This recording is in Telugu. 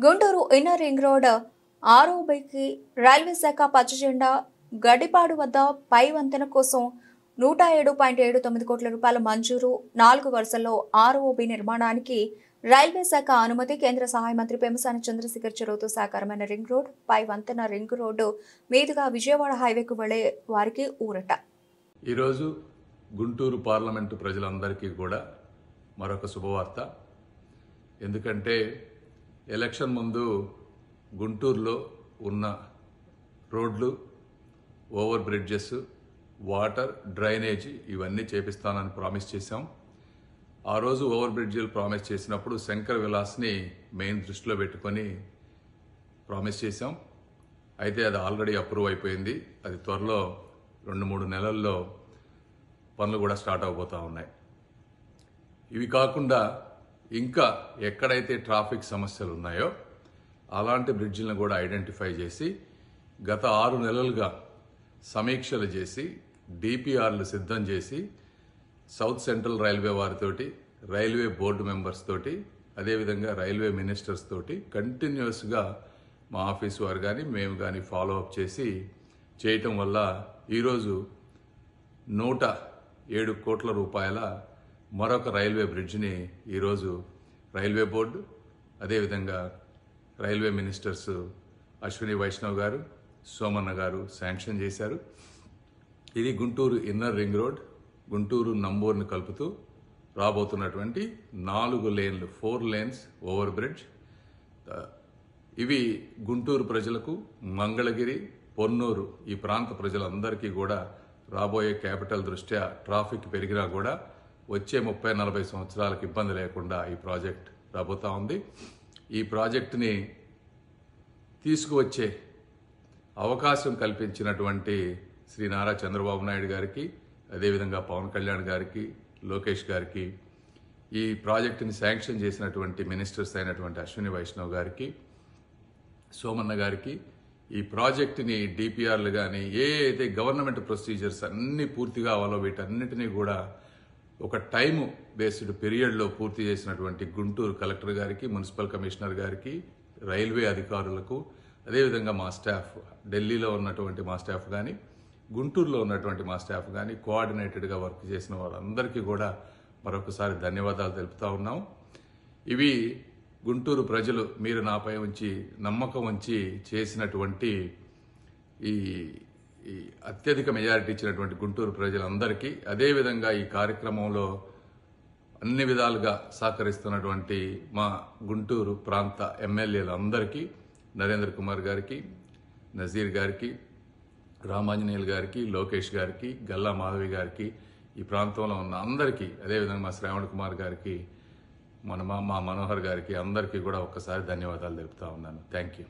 గుంటూరు ఇన్నర్ రింగ్ రోడ్ ఆర్ఓబీకి రైల్వే శాఖ పచ్చజెండా గడ్డిపాడు వద్ద పై వంతెన కోసం 107.79 కోట్ల రూపాయల మంజూరు 4 వరుసల్లో ఆర్ఓబీ నిర్మాణానికి రైల్వే శాఖ అనుమతి కేంద్ర సహాయ మంత్రి పెమ్మసాని చంద్రశేఖర్ చొరవతో సాకారమైన రింగ్ రోడ్ పై వంతెన రింగ్ రోడ్డు మీదుగా విజయవాడ హైవేకు వెళ్లే వారికి ఊరట. ఈ రోజు గుంటూరు పార్లమెంటు ప్రజలందరికీ కూడా మరొక శుభవార్త. ఎందుకంటే ఎలక్షన్ ముందు గుంటూరులో ఉన్న రోడ్లు, ఓవర్ బ్రిడ్జెస్, వాటర్, డ్రైనేజ్ ఇవన్నీ చేపిస్తానని ప్రామిస్ చేశాం. ఆ రోజు ఓవర్ బ్రిడ్జిలు ప్రామిస్ చేసినప్పుడు శంకర్ విలాస్ని మెయిన్ దృష్టిలో పెట్టుకొని ప్రామిస్ చేశాం. అయితే అది ఆల్రెడీ అప్రూవ్ అయిపోయింది. అది త్వరలో 2-3 నెలల్లో పనులు కూడా స్టార్ట్ అవబోతూ ఉన్నాయి. ఇవి కాకుండా ఇంకా ఎక్కడైతే ట్రాఫిక్ సమస్యలు ఉన్నాయో అలాంటి బ్రిడ్జిలను కూడా ఐడెంటిఫై చేసి గత 6 నెలలుగా సమీక్షలు చేసి డిపిఆర్లు సిద్ధం చేసి సౌత్ సెంట్రల్ రైల్వే వారితోటి, రైల్వే బోర్డు మెంబర్స్ తోటి, అదేవిధంగా రైల్వే మినిస్టర్స్ తోటి కంటిన్యూస్గా మా ఆఫీస్ వారు కానీ మేము కానీ ఫాలో అప్ చేసి చేయటం వల్ల ఈరోజు 107 కోట్ల రూపాయల మరొక రైల్వే బ్రిడ్జిని ఈరోజు రైల్వే బోర్డు, అదేవిధంగా రైల్వే మినిస్టర్స్ అశ్విని వైష్ణవ్ గారు, సోమన్న గారు శాంక్షన్ చేశారు. ఇది Guntur inner ring road, Guntur నంబూరుని కలుపుతూ రాబోతున్నటువంటి 4 లేన్లు, 4 లేన్స్ ఓవర్ బ్రిడ్జ్. ఇవి గుంటూరు ప్రజలకు, మంగళగిరి, పొన్నూరు ఈ ప్రాంత ప్రజలందరికీ కూడా రాబోయే క్యాపిటల్ దృష్ట్యా ట్రాఫిక్ పెరిగినా కూడా వచ్చే 30-40 సంవత్సరాలకు ఇబ్బంది లేకుండా ఈ ప్రాజెక్ట్ రాబోతా ఉంది. ఈ ప్రాజెక్టుని తీసుకువచ్చే అవకాశం కల్పించినటువంటి శ్రీ నారా చంద్రబాబు నాయుడు గారికి, అదేవిధంగా పవన్ కళ్యాణ్ గారికి, లోకేష్ గారికి, ఈ ప్రాజెక్టుని శాంక్షన్ చేసినటువంటి మినిస్టర్స్ అయినటువంటి అశ్విని వైష్ణవ్ గారికి, సోమన్న గారికి, ఈ ప్రాజెక్టుని డిపిఆర్లు కానీ ఏ అయితే గవర్నమెంట్ ప్రొసీజర్స్ అన్ని పూర్తిగా అవ్వాలో వీటన్నిటినీ కూడా ఒక టైము బేస్డ్ పీరియడ్లో పూర్తి చేసినటువంటి గుంటూరు కలెక్టర్ గారికి, మున్సిపల్ కమిషనర్ గారికి, రైల్వే అధికారులకు, అదేవిధంగా మా స్టాఫ్, ఢిల్లీలో ఉన్నటువంటి మా స్టాఫ్ కానీ, గుంటూరులో ఉన్నటువంటి మా స్టాఫ్ కానీ కోఆర్డినేటెడ్గా వర్క్ చేసిన వాళ్ళందరికీ కూడా మరొకసారి ధన్యవాదాలు తెలుపుతా ఉన్నాం. ఇవి గుంటూరు ప్రజలు మీరు నాపై ఉంచి నమ్మకం ఉంచి చేసినటువంటి ఈ అత్యధిక మెజారిటీ ఇచ్చినటువంటి గుంటూరు ప్రజలందరికీ, అదేవిధంగా ఈ కార్యక్రమంలో అన్ని విధాలుగా సహకరిస్తున్నటువంటి మా గుంటూరు ప్రాంత ఎమ్మెల్యేలందరికీ, నరేంద్ర కుమార్ గారికి, నజీర్ గారికి, రామాంజనేయులు గారికి, లోకేష్ గారికి, గల్లా మాధవి గారికి, ఈ ప్రాంతంలో ఉన్న అందరికీ, అదేవిధంగా మా శ్రావణ్ కుమార్ గారికి, మా మనోహర్ గారికి అందరికీ కూడా ఒక్కసారి ధన్యవాదాలు తెలుపుతా ఉన్నాను. Thank you.